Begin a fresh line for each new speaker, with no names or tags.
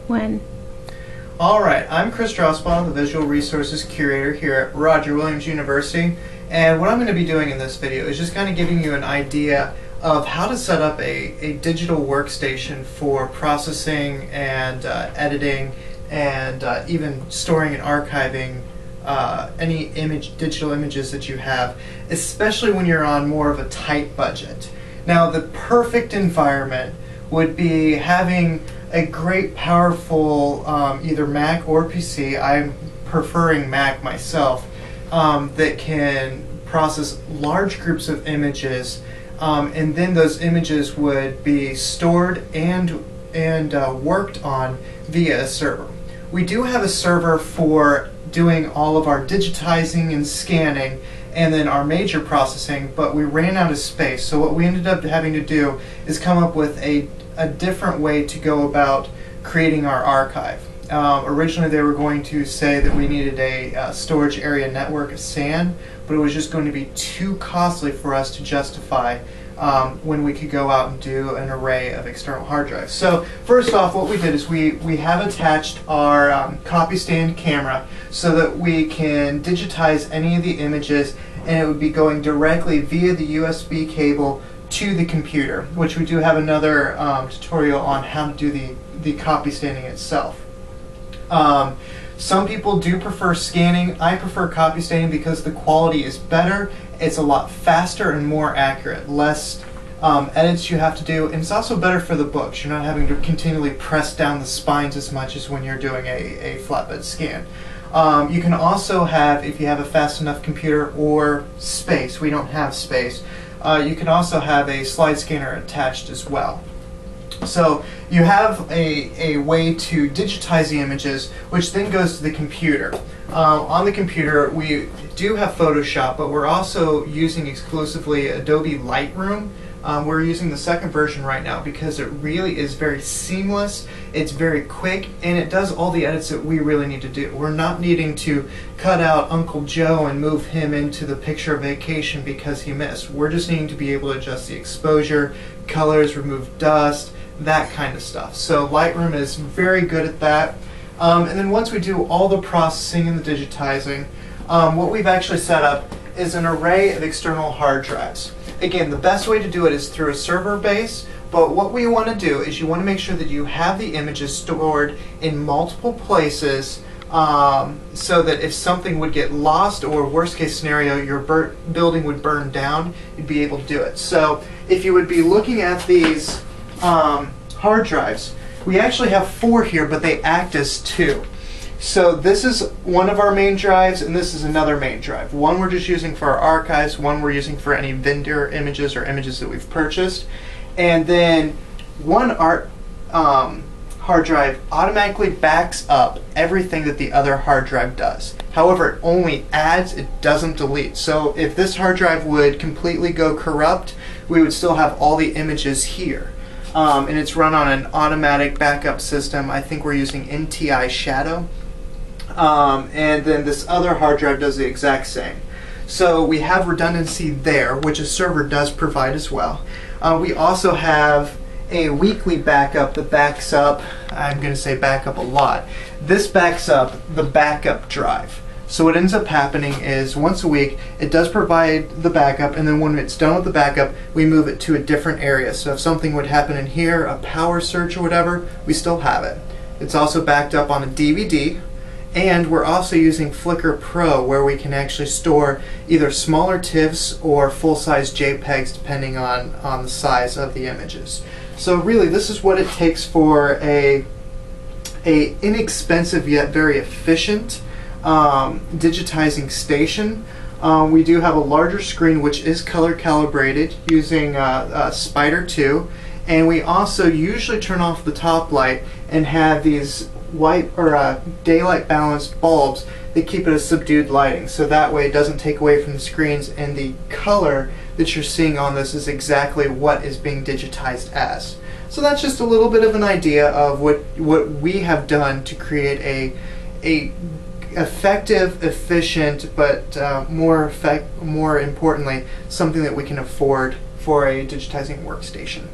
When?
Alright, I'm Chris Drossbaugh, the Visual Resources Curator here at Roger Williams University, and what I'm going to be doing in this video is just kind of giving you an idea of how to set up a digital workstation for processing and editing and even storing and archiving any digital images that you have, especially when you're on more of a tight budget. Now, the perfect environment would be having a great, powerful either Mac or PC. I'm preferring Mac myself, that can process large groups of images, and then those images would be stored and worked on via a server. We do have a server for doing all of our digitizing and scanning and then our major processing, but we ran out of space. So what we ended up having to do is come up with a different way to go about creating our archive. Originally they were going to say that we needed a storage area network, a SAN, but it was just going to be too costly for us to justify when we could go out and do an array of external hard drives. So first off, what we did is we have attached our Copystand camera so that we can digitize any of the images, and it would be going directly via the USB cable to the computer, which we do have another tutorial on how to do the copystanding itself. Some people do prefer scanning. I prefer copystanding because the quality is better, it's a lot faster and more accurate, less edits you have to do, and it's also better for the books. You're not having to continually press down the spines as much as when you're doing a flatbed scan. You can also have, if you have a fast enough computer or space, we don't have space, you can also have a slide scanner attached as well. So you have a way to digitize the images, which then goes to the computer. On the computer we do have Photoshop, but we're also using exclusively Adobe Lightroom. We're using the second version right now because it really is very seamless, it's very quick, and it does all the edits that we really need to do. We're not needing to cut out Uncle Joe and move him into the picture of vacation because he missed. We're just needing to be able to adjust the exposure, colors, remove dust, that kind of stuff. So Lightroom is very good at that. And then once we do all the processing and the digitizing, what we've actually set up is an array of external hard drives. Again, the best way to do it is through a server base, but what we want to do is you want to make sure that you have the images stored in multiple places, so that if something would get lost, or worst case scenario, your building would burn down, you'd be able to do it. So if you would be looking at these hard drives, we actually have 4 here, but they act as 2. So this is one of our main drives, and this is another main drive. One we're just using for our archives, one we're using for any vendor images or images that we've purchased. And then one hard drive automatically backs up everything that the other hard drive does. However, it only adds, it doesn't delete. So if this hard drive would completely go corrupt, we would still have all the images here. And it's run on an automatic backup system. I think we're using NTI Shadow. And then this other hard drive does the exact same. So we have redundancy there, which a server does provide as well. We also have a weekly backup that backs up, I'm going to say back up a lot. This backs up the backup drive. So what ends up happening is once a week it does provide the backup, and then when it's done with the backup we move it to a different area. So if something would happen in here, a power surge or whatever, we still have it. It's also backed up on a DVD, and we're also using Flickr Pro, where we can actually store either smaller TIFFs or full-size JPEGs depending on the size of the images. So really this is what it takes for a inexpensive yet very efficient digitizing station. We do have a larger screen which is color calibrated using Spider 2, and we also usually turn off the top light and have these white or daylight balanced bulbs that keep it a subdued lighting, so that way it doesn't take away from the screens, and the color that you're seeing on this is exactly what is being digitized as. So that's just a little bit of an idea of what we have done to create a effective, efficient, but more importantly, something that we can afford for a digitizing workstation.